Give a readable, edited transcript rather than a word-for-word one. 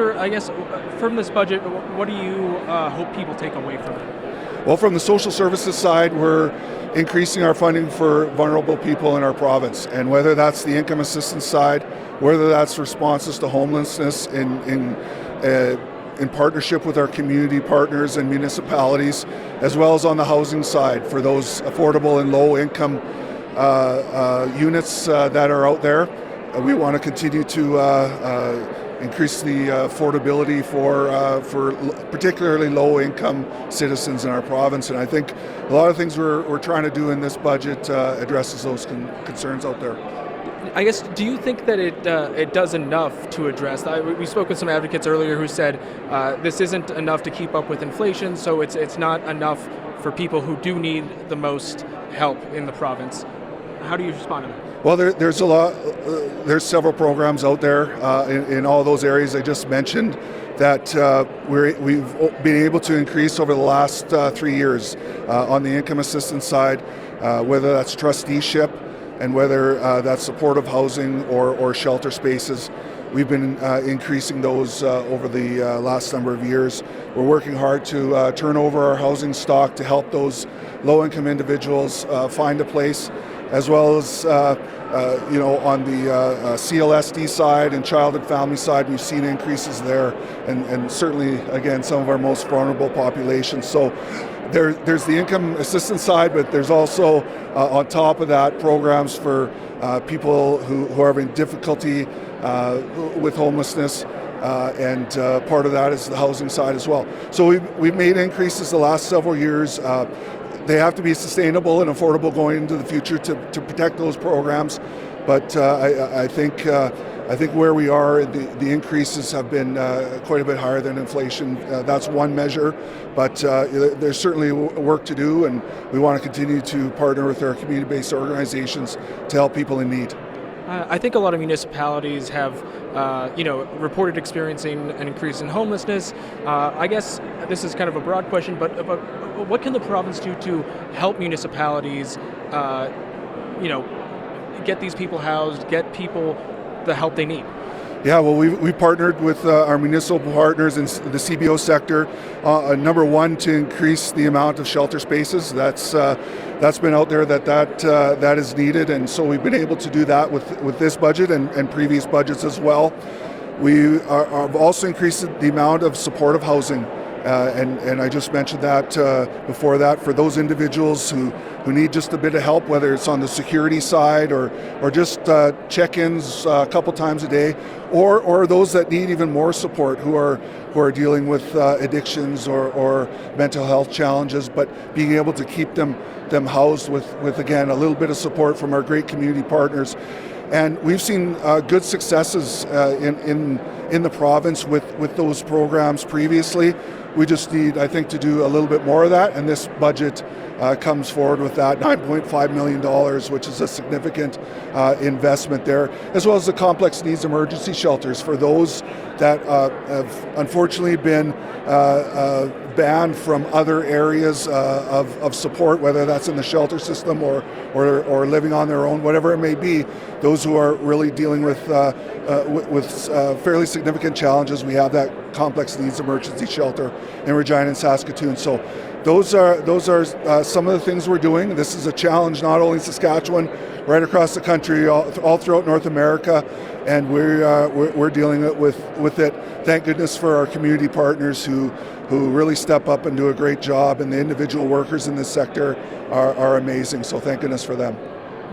Minister, I guess from this budget, what do you hope people take away from it? Well, from the social services side, we're increasing our funding for vulnerable people in our province, and whether that's the income assistance side, whether that's responses to homelessness in partnership with our community partners and municipalities, as well as on the housing side for those affordable and low income units that are out there. We want to continue to increase the affordability for particularly low-income citizens in our province, and I think a lot of things we're trying to do in this budget addresses those concerns out there. I guess, do you think that it does enough to address? We spoke with some advocates earlier who said this isn't enough to keep up with inflation, so it's not enough for people who do need the most help in the province. How do you respond to that? Well, there's several programs out there in all those areas I just mentioned that we've been able to increase over the last 3 years on the income assistance side, whether that's trusteeship and whether that's supportive housing or shelter spaces. We've been increasing those over the last number of years. We're working hard to turn over our housing stock to help those low-income individuals find a place, as well as on the CLSD side and child and family side, we've seen increases there, and certainly, again, some of our most vulnerable populations. So there's the income assistance side, but there's also, on top of that, programs for people who are having difficulty with homelessness, and part of that is the housing side as well. So we've made increases the last several years. They have to be sustainable and affordable going into the future to protect those programs. But I think where we are, the increases have been quite a bit higher than inflation. That's one measure, but there's certainly work to do, and we want to continue to partner with our community-based organizations to help people in need. I think a lot of municipalities have, reported experiencing an increase in homelessness. I guess this is kind of a broad question, but what can the province do to help municipalities, get these people housed, get people the help they need? Yeah, well, we partnered with our municipal partners in the CBO sector. Number one, to increase the amount of shelter spaces. That's been out there that is needed, and so we've been able to do that with this budget and previous budgets as well. We are also increased the amount of supportive housing, and I just mentioned that before that, for those individuals who need just a bit of help, whether it's on the security side or just check-ins a couple times a day, or those that need even more support who are dealing with addictions or mental health challenges, but being able to keep them housed with again a little bit of support from our great community partners. And we've seen good successes in the province with those programs previously. We just need, I think, to do a little bit more of that, and this budget comes forward with that $9.5 million, which is a significant investment there, as well as the complex needs emergency shelters for those that have unfortunately been banned from other areas of support, whether that's in the shelter system or living on their own, whatever it may be. Those who are really dealing with fairly significant challenges, we have that complex needs emergency shelter in Regina and Saskatoon. So those are some of the things we're doing. This is a challenge not only in Saskatchewan, right across the country, all throughout North America, and we're dealing with it. Thank goodness for our community partners who really step up and do a great job, and the individual workers in this sector are amazing. So thank goodness for them.